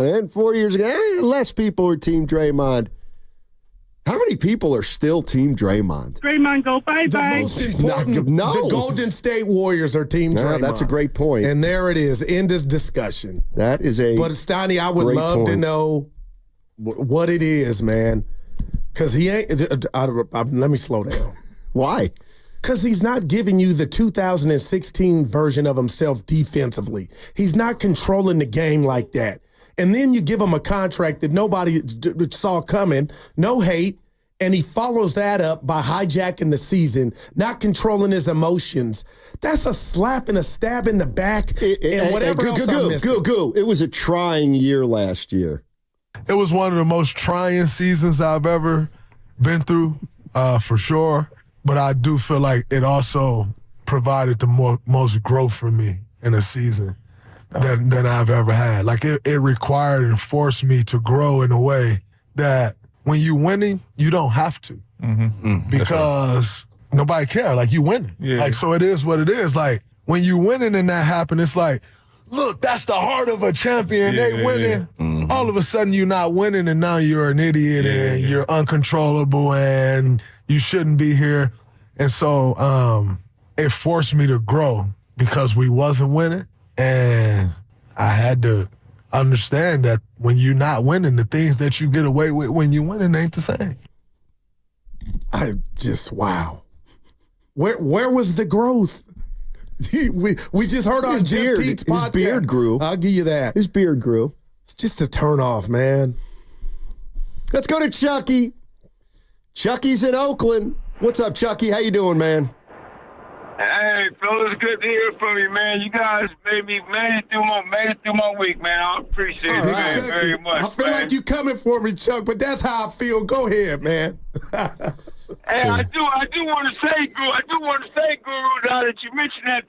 And 4 years ago, less people were Team Draymond. How many people are still Team Draymond? Draymond, go bye-bye. The most important, No. the Golden State Warriors are Team Draymond. That's a great point. And there it is. End this discussion. That is a But, Steiny, I would love to know what it is, man. Because he ain't – let me slow down. Why? Because he's not giving you the 2016 version of himself defensively. He's not controlling the game like that. And then you give him a contract that nobody saw coming, no hate, and he follows that up by hijacking the season, not controlling his emotions. That's a slap and a stab in the back and whatever else I'm missing. It was a trying year last year. It was one of the most trying seasons I've ever been through, for sure. But I do feel like it also provided the most growth for me in a season than I've ever had. Like, it required and forced me to grow in a way that when you're winning, you don't have to. Because nobody cares. Like, you winning. Yeah. Like, so it is what it is. Like, when you winning and that happen, it's like, look, that's the heart of a champion. They winning. Yeah. All of a sudden, you're not winning, and now you're an idiot, and you're uncontrollable, and you shouldn't be here. And so it forced me to grow because we wasn't winning. And I had to understand that when you're not winning, the things that you get away with when you winning ain't the same. Wow. Where was the growth? we just heard on Jeff Teats' podcast. His beard grew. I'll give you that. His beard grew. It's just a turn off, man. Let's go to Chucky. Chucky's in Oakland. What's up, Chucky? How you doing, man? Hey, fellas, good to hear from you, man. You guys made it through my week, man. I appreciate it, man, very much. I feel like you coming for me, Chuck, but that's how I feel. Go ahead, man. Hey, I do want to say, Guru, now that you mentioned that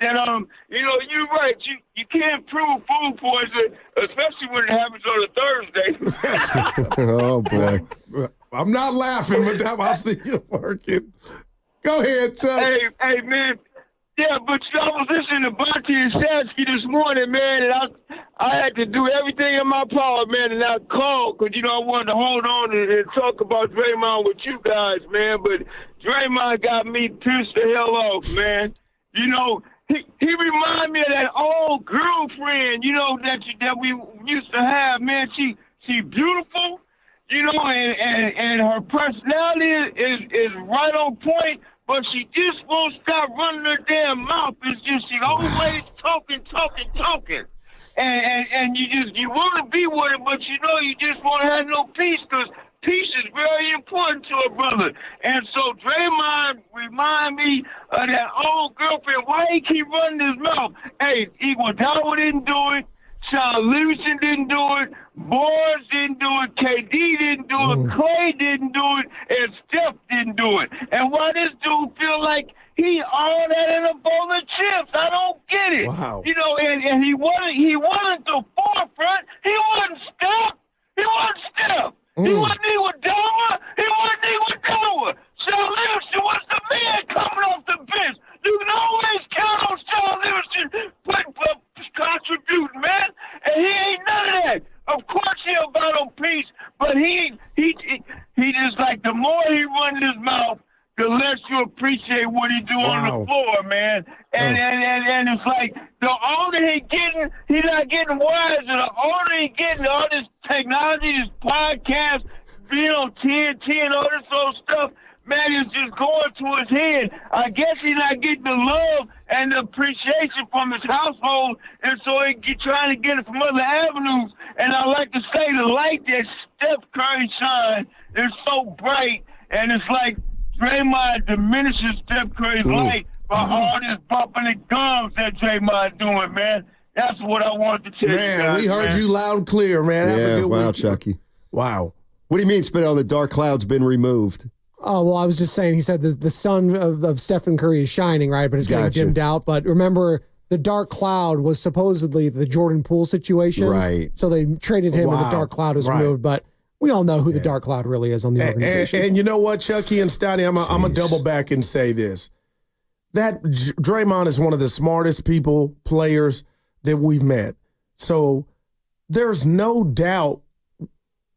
you're right. You can't prove food poison, especially when it happens on a Thursday. Oh boy, I'm not laughing, but I see you working. Go ahead, Chuck. Hey, man. Yeah, but I was listening to Bonte and Sansky this morning, man, and I had to do everything in my power, man, and I called because, I wanted to hold on and talk about Draymond with you guys, man, but Draymond got me pissed the hell off, man. He reminded me of that old girlfriend, that we used to have, man. She beautiful, and her personality is right on point. But she just won't stop running her damn mouth. It's just she always talking. And you want to be with her, but you just won't have no peace because peace is very important to a brother. And so Draymond remind me of that old girlfriend. Why he keep running his mouth? Hey, Iguodala didn't do it. Sean Livingston didn't do it. Boris didn't do it. KD didn't do it. Clay didn't do it. And Steph didn't do it. And why this dude feel like he all that in a bowl of chips? I don't get it. Wow. And he wasn't the forefront. He wasn't Steph. He wasn't Iguodala. He wasn't Iguodala. Sean Livingston was the man coming off the bench. You can always count on Sean Livingston contributing, man. And he ain't none of that. Of course he about on peace, but he just like the more he runs his mouth, the less you appreciate what he do on the floor, man. And it's like the older he getting, he not getting wiser. The older he getting, all this technology, this podcast, being on TNT and all this old stuff, man, it's just going to his head. I guess he's not getting the love and the appreciation from his household, and so he's trying to get it from other avenues. And I like to say the light that Steph Curry shines is so bright, and it's like Draymond diminishes Steph Curry's light by all this bumping and gums that Draymond doing, man. That's what I wanted to tell you guys, Man, we heard you loud and clear, man. Have a good week. Chucky. Wow. What do you mean, Spinell, the dark cloud's been removed? Oh, well, I was just saying, he said that the sun of Stephen Curry is shining, right? But it's getting dimmed out. But remember, the dark cloud was supposedly the Jordan Poole situation. Right. So they traded him and the dark cloud was removed. But we all know who the dark cloud really is on the organization. And you know what, Chucky and Steiny, I'm going to double back and say this. That Draymond is one of the smartest players that we've met. So there's no doubt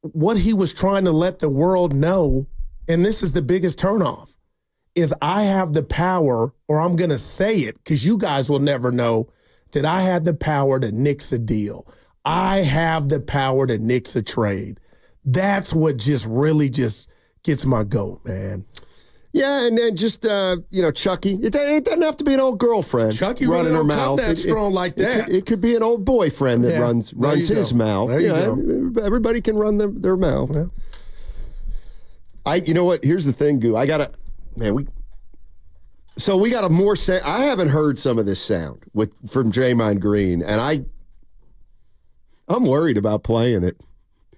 what he was trying to let the world know, and this is the biggest turnoff, is I have the power, or I'm going to say it because you guys will never know, that I had the power to nix a deal. I have the power to nix a trade. That's what just really just gets my goat, man. Yeah, and then just, Chucky. It doesn't have to be an old girlfriend Chucky running really her don't mouth. Come that strong like that. It could be an old boyfriend that runs his mouth. There you go. Everybody can run their mouth. Yeah. You know what? Here's the thing, Goo. We got a more sound. I haven't heard some of this sound from Draymond Green, and I'm worried about playing it.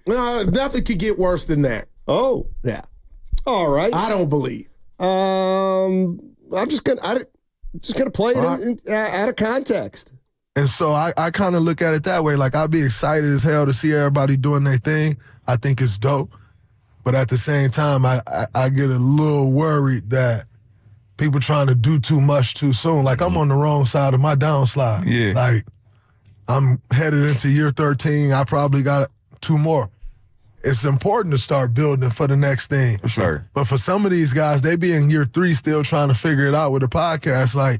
No, nothing could get worse than that. Oh. Yeah. All right. I don't believe. I'm just gonna play it out of context. And so I kind of look at it that way. Like, I'd be excited as hell to see everybody doing their thing. I think it's dope. But at the same time, I get a little worried that people trying to do too much too soon. Like, I'm on the wrong side of my downslide. Yeah. Like, I'm headed into year 13. I probably got 2 more. It's important to start building for the next thing. For sure. But for some of these guys, they be in year 3 still trying to figure it out with the podcast. Like,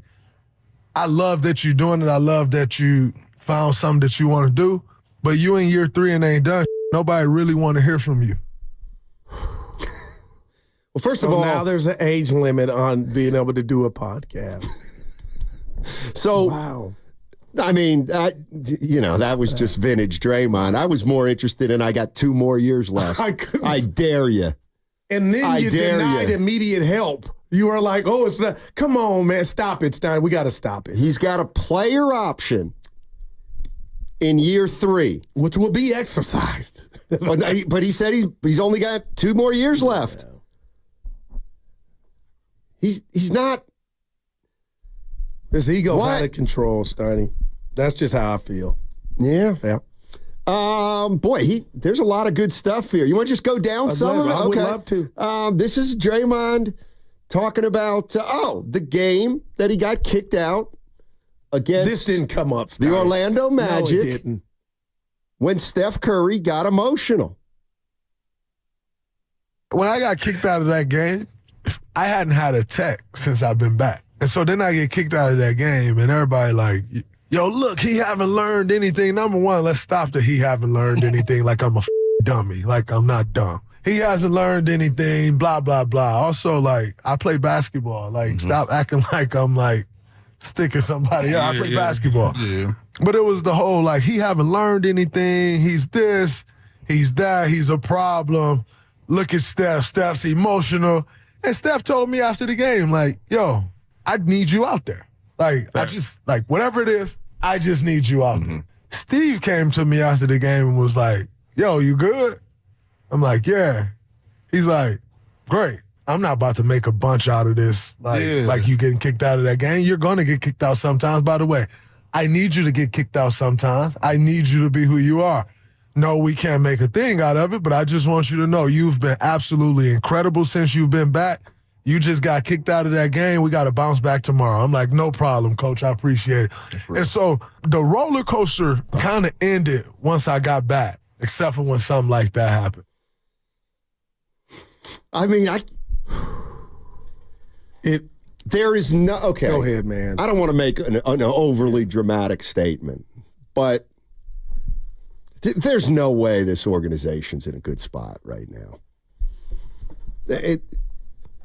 I love that you're doing it. I love that you found something that you want to do. But you in year 3 and ain't done. Nobody really want to hear from you. Well, first of all, now there's an age limit on being able to do a podcast. So, wow. I mean, that was just vintage Draymond. I was more interested in I got 2 more years left. I dare you. And then you denied immediate help. You were like, oh, it's not. Come on, man. Stop it, Stein. We got to stop it. He's got a player option in year 3. Which will be exercised. But he said he's only got 2 more years left. He's not. His ego's out of control, Steiny. That's just how I feel. Yeah. Yeah. Boy, there's a lot of good stuff here. You want to just go down some of it? I would love to. This is Draymond talking about, the game that he got kicked out against. This didn't come up, Steiny. The Orlando Magic. No, it didn't. When Steph Curry got emotional. When I got kicked out of that game, I hadn't had a tech since I've been back. And so then I get kicked out of that game, and everybody like, yo, look, he haven't learned anything. Number one, let's stop the he haven't learned anything like I'm a dummy, like I'm not dumb. He hasn't learned anything, blah, blah, blah. Also, like, I play basketball. Like, stop acting like I'm, like, sticking somebody up. I play basketball. Yeah. But it was the whole, like, he haven't learned anything. He's this, he's that, he's a problem. Look at Steph. Steph's emotional. And Steph told me after the game, like, yo, I need you out there. Like, I just, like, whatever it is, I just need you out there. Steve came to me after the game and was like, yo, you good? I'm like, yeah. He's like, great. I'm not about to make a bunch out of this, like you getting kicked out of that game. You're going to get kicked out sometimes. By the way, I need you to get kicked out sometimes. I need you to be who you are. No, we can't make a thing out of it, but I just want you to know you've been absolutely incredible since you've been back. You just got kicked out of that game. We got to bounce back tomorrow. I'm like, no problem, Coach. I appreciate it. And so the roller coaster kind of ended once I got back, except for when something like that happened. I mean, there is no, okay. Go ahead, man. I don't want to make an overly dramatic statement, but there's no way this organization's in a good spot right now.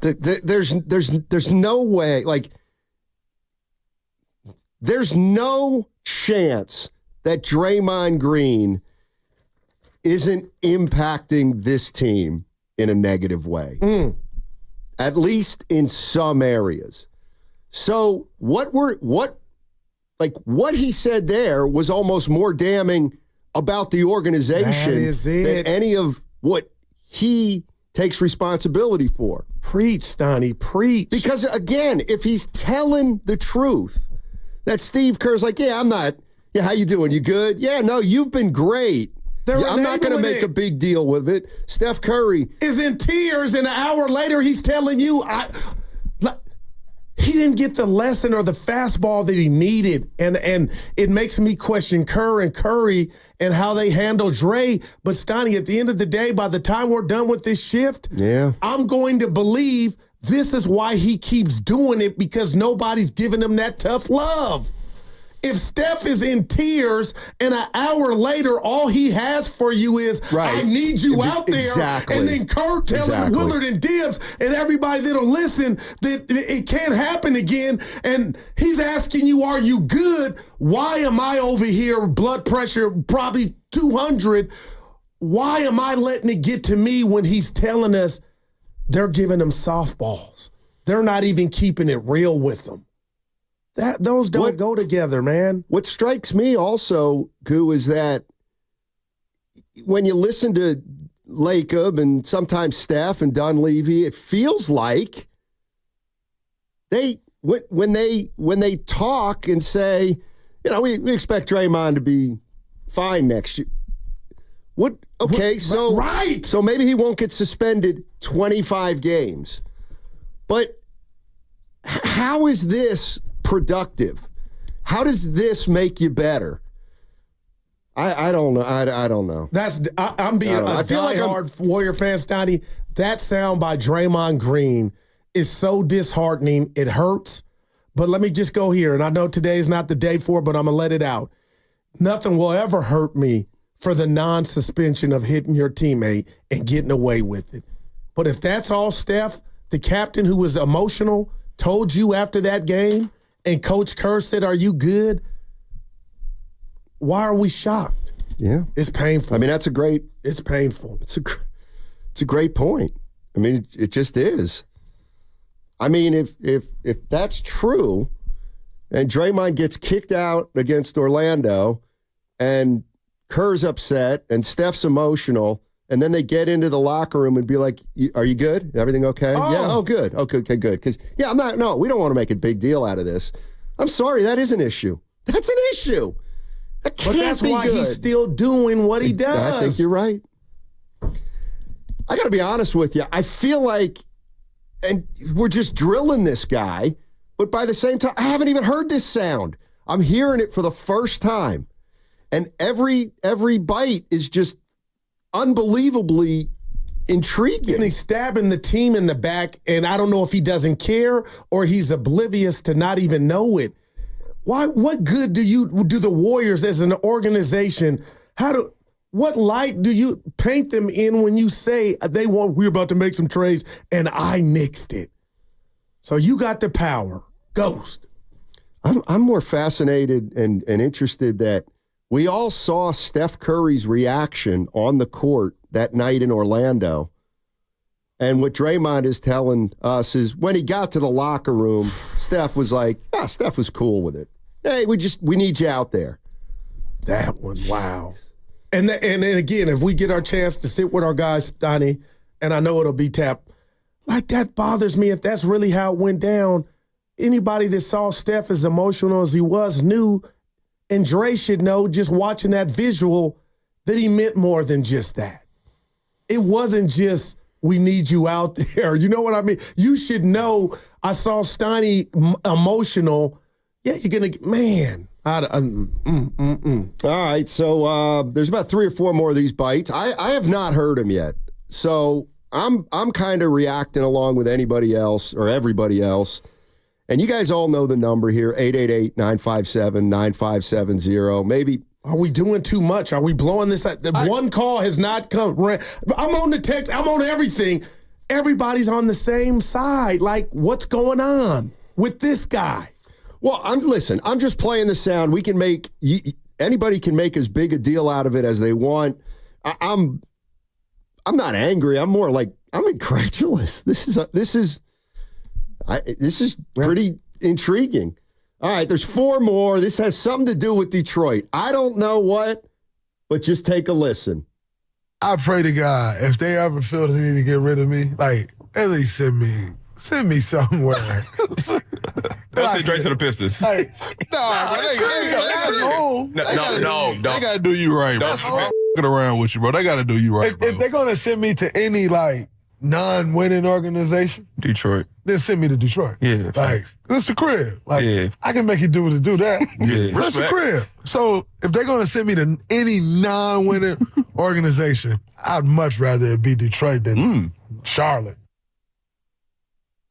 There's no way, like, there's no chance that Draymond Green isn't impacting this team in a negative way, at least in some areas. So what he said there was almost more damning about the organization than any of what he takes responsibility for. Preach, Stoney, preach. Because again, if he's telling the truth, that Steve Kerr's like, yeah, I'm not. Yeah, how you doing? You good? Yeah, no, you've been great. I'm not going to make a big deal with it. Steph Curry is in tears, and an hour later he's telling you, he didn't get the lesson or the fastball that he needed. And it makes me question Kerr and Curry and how they handle Dre. But, Stoney, at the end of the day, by the time we're done with this shift, I'm going to believe this is why he keeps doing it, because nobody's giving him that tough love. If Steph is in tears and an hour later all he has for you is, I need you out there, and then Kerr telling Willard and Dibbs and everybody that'll listen that it can't happen again, and he's asking you, are you good? Why am I over here, blood pressure probably 200? Why am I letting it get to me when he's telling us they're giving him softballs? They're not even keeping it real with them. Those don't go together, man. What strikes me also, Goo, is that when you listen to Lacob and sometimes Steph and Dunleavy, it feels like when they talk and say, we expect Draymond to be fine next year. So maybe he won't get suspended 25 games. But how is this productive? How does this make you better? I don't know. I don't know. I'm being a diehard Warrior fan, Stoney. That sound by Draymond Green is so disheartening. It hurts. But let me just go here. And I know today's not the day for it, but I'm going to let it out. Nothing will ever hurt me for the non-suspension of hitting your teammate and getting away with it. But if that's all Steph, the captain who was emotional, told you after that game, and Coach Kerr said, are you good? Why are we shocked? Yeah. It's painful. I mean, it's painful. It's a great point. I mean, it just is. I mean, if that's true, and Draymond gets kicked out against Orlando, and Kerr's upset, and Steph's emotional, and then they get into the locker room and be like, are you good? Everything okay? Oh. Yeah, good. Okay, good. Because, we don't want to make a big deal out of this. I'm sorry, that is an issue. That's an issue. That can't be good. But that's why he's still doing what he does. I think you're right. I got to be honest with you. I feel like, and we're just drilling this guy, but by the same time, I haven't even heard this sound. I'm hearing it for the first time. And every bite is just unbelievably intriguing. And he's stabbing the team in the back, and I don't know if he doesn't care or he's oblivious to not even know it. What good do the Warriors as an organization? What light do you paint them in when you say we're about to make some trades and I nixed it? So you got the power. Ghost. I'm more fascinated and interested that we all saw Steph Curry's reaction on the court that night in Orlando. And what Draymond is telling us is when he got to the locker room, Steph was like, Steph was cool with it. Hey, we need you out there. That one, wow. And again, if we get our chance to sit with our guys, Donnie, and I know it'll be tapped, like that bothers me if that's really how it went down. Anybody that saw Steph as emotional as he was knew, and Dre should know just watching that visual that he meant more than just that. It wasn't just, we need you out there. You know what I mean? You should know I saw Steiny emotional. Yeah, you're going to, man. All right, so there's about 3 or 4 more of these bites. I have not heard them yet. So I'm kind of reacting along with anybody else or everybody else. And you guys all know the number here, 888-957-9570. Maybe. Are we doing too much? Are we blowing this out? One call has not come. I'm on the text. I'm on everything. Everybody's on the same side. Like, what's going on with this guy? Well, I'm just playing the sound. We can make anybody can make as big a deal out of it as they want. I'm not angry. I'm more like I'm incredulous. This is pretty intriguing. All right, there's 4 more. This has something to do with Detroit. I don't know what, but just take a listen. I pray to God, if they ever feel the need to get rid of me, like, at least send me somewhere. Don't send Dre to the Pistons. Hey, no, they got to do you right, bro. I'm around with you, bro. They got to do you right, bro. If they're going to send me to any, like, non-winning organization, Detroit. then send me to Detroit. Yeah, like it's the crib. Like I can make you do that. Yeah, that's the crib. So if they're gonna send me to any non-winning organization, I'd much rather it be Detroit than Charlotte.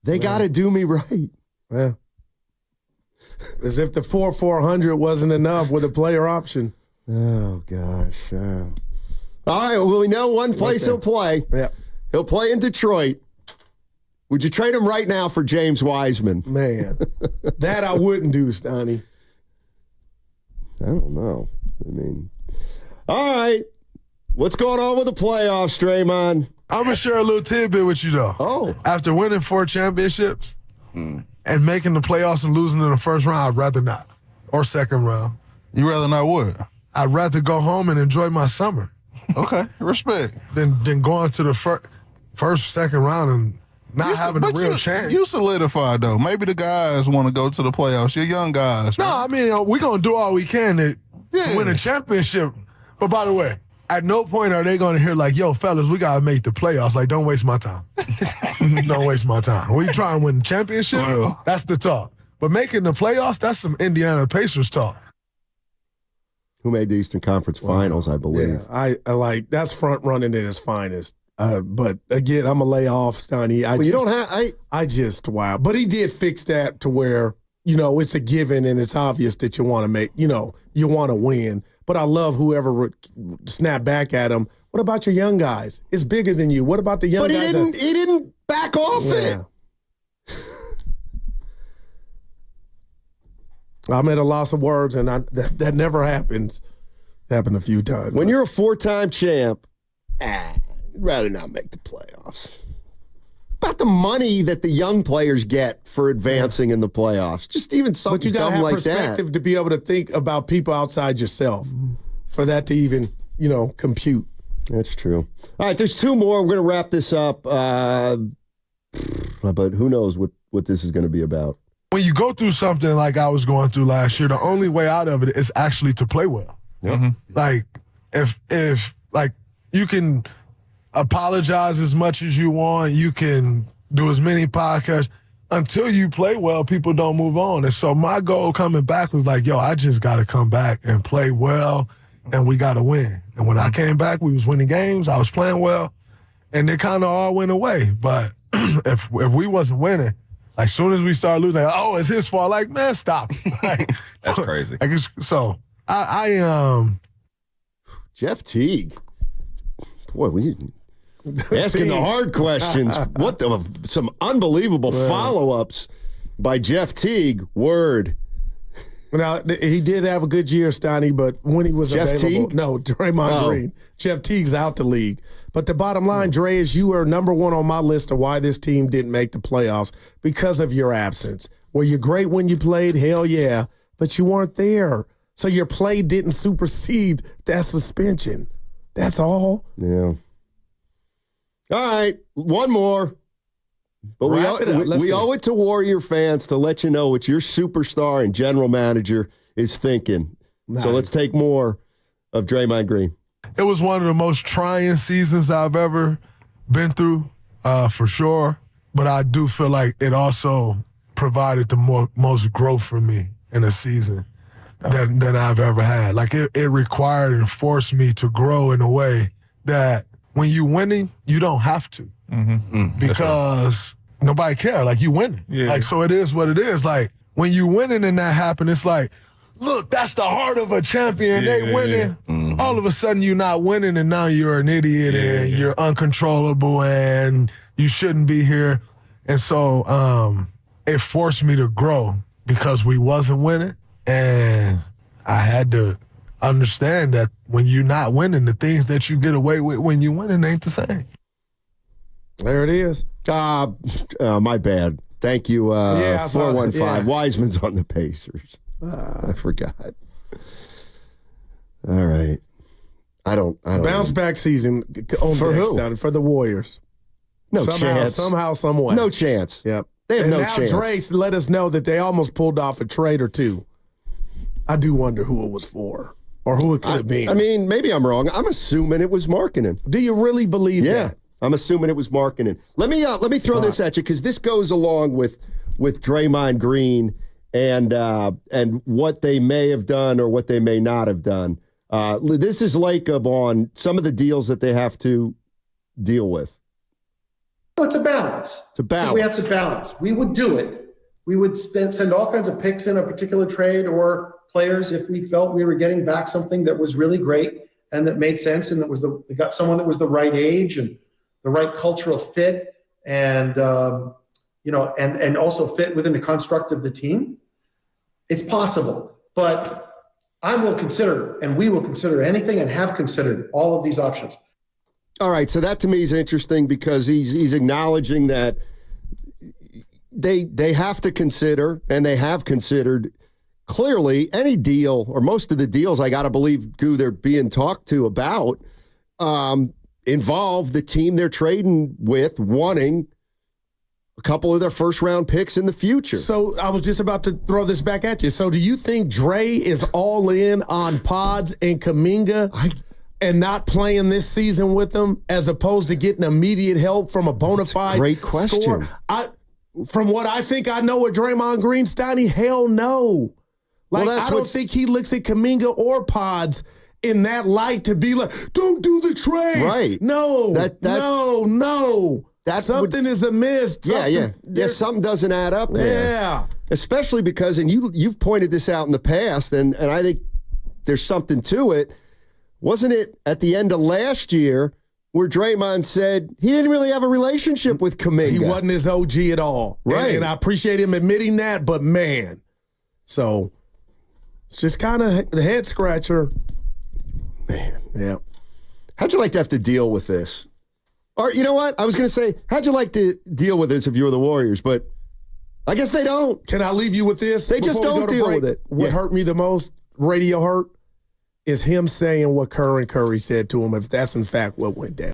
They got to do me right. Yeah. As if the 4-400 wasn't enough with a player option. Oh, gosh. All right, well, we know one place he'll play. Yeah. He'll play in Detroit. Would you trade him right now for James Wiseman? Man, that I wouldn't do, Stoney. I don't know. I mean, all right. What's going on with the playoffs, Draymond? I'm going to share a little tidbit with you, though. Oh. After winning 4 championships and making the playoffs and losing in the first round, I'd rather not. Or second round. You rather not what? I'd rather go home and enjoy my summer. Okay, respect. Than going to the first, second round and not having a real chance. You solidified, though. Maybe the guys want to go to the playoffs. You're young guys. No, I mean, we're going to do all we can to win a championship. But by the way, at no point are they going to hear like, yo, fellas, we got to make the playoffs. Like, don't waste my time. Don't waste my time. We trying to win the championship? Well, that's the talk. But making the playoffs, that's some Indiana Pacers talk. Who made the Eastern Conference Finals, I believe. Yeah, I like that's front running at its finest. But again, I'm gonna lay off, Stoney. I just wow. But he did fix that to where, it's a given and it's obvious that you want to make, you want to win. But I love whoever snapped back at him. What about your young guys? It's bigger than you. What about the young guys? But he didn't back off it. I'm at a loss of words, and that never happens. Happened a few times. When you're a 4-time champ, I'd rather not make the playoffs. About the money that the young players get for advancing in the playoffs. Just even something but you gotta have like perspective that. To be able to think about people outside yourself for that to even, compute. That's true. All right, there's 2 more. We're going to wrap this up. But who knows what this is going to be about. When you go through something like I was going through last year, the only way out of it is actually to play well. Yep. Like, if you can apologize as much as you want, you can do as many podcasts. Until you play well, people don't move on. And so my goal coming back was like, yo, I just got to come back and play well, and we got to win. And when I came back, we was winning games. I was playing well, and it kind of all went away. But if we wasn't winning, like, as soon as we start losing, like, oh, it's his fault. Like, man, stop. Like, that's crazy. Like, so I Jeff Teague. Boy, we asking the hard questions. Some unbelievable follow-ups by Jeff Teague. Word. Now, he did have a good year, Stoney, but when he was Jeff available. Teague? No, Draymond Green. Jeff Teague's out the league. But the bottom line, Dre, is you are number 1 on my list of why this team didn't make the playoffs because of your absence. Were you great when you played? Hell yeah. But you weren't there. So your play didn't supersede that suspension. That's all. Yeah. All right, 1 more. But we owe it to Warrior fans to let you know what your superstar and general manager is thinking. Nice. So let's take more of Draymond Green. It was one of the most trying seasons I've ever been through, for sure. But I do feel like it also provided the most growth for me in a season than I've ever had. Like, it required and forced me to grow in a way that when you winning, you don't have to. Because nobody cares. Like, you winning. Yeah. Like, so it is what it is. Like, when you winning and that happen, it's like, look, that's the heart of a champion. They winning. Yeah. All of a sudden, you're not winning, and now you're an idiot, and you're uncontrollable, and you shouldn't be here. And so it forced me to grow because we wasn't winning, and I had to understand that when you're not winning, the things that you get away with when you winning ain't the same. There it is. My bad. Thank you, 415. Yeah. Wiseman's on the Pacers. I forgot. All right. I don't bounce back season on for next who? Down for the Warriors. No chance. Somehow, some way. No chance. Yep. They have and no now chance. Dre let us know that they almost pulled off a trade or two. I do wonder who it was for or who it could have been. I mean, maybe I'm wrong. I'm assuming it was marketing. Do you really believe that? I'm assuming it was marketing. Let me throw this at you because this goes along with Draymond Green and what they may have done or what they may not have done. This is Lacob on some of the deals that they have to deal with. No, it's a balance. It's a balance. We have to balance. We would do it. We would send all kinds of picks in a particular trade or players if we felt we were getting back something that was really great and that made sense and that got someone that was the right age and the right cultural fit and and also fit within the construct of the team. It's possible, but I will consider and we will consider anything and have considered all of these options. All right, so that to me is interesting because he's acknowledging that they have to consider, and they have considered, clearly any deal, or most of the deals I got to believe, Goo, they're being talked to about, involve the team they're trading with wanting a couple of their first-round picks in the future. So I was just about to throw this back at you. So do you think Dre is all in on Pods and Kuminga and not playing this season with them as opposed to getting immediate help from a bona fide great question. scorer? From what I think I know of Draymond Green, Steiny, hell no. Like, I don't think he looks at Kuminga or Pods in that light to be like, don't do the trade. Right. No, no. Something is amiss. Something doesn't add up there. Yeah. Especially because, and you've pointed this out in the past, and I think there's something to it. Wasn't it at the end of last year where Draymond said he didn't really have a relationship with Kuminga? He wasn't his OG at all. Right. And I appreciate him admitting that, but man. So it's just kind of the head scratcher. Man. Yeah. How'd you like to have to deal with this? Or you know what? I was going to say, how'd you like to deal with this if you were the Warriors? But I guess they don't. Can I leave you with this? They just don't deal with it. What hurt me the most, radio hurt, is him saying what Curry said to him, if that's in fact what went down.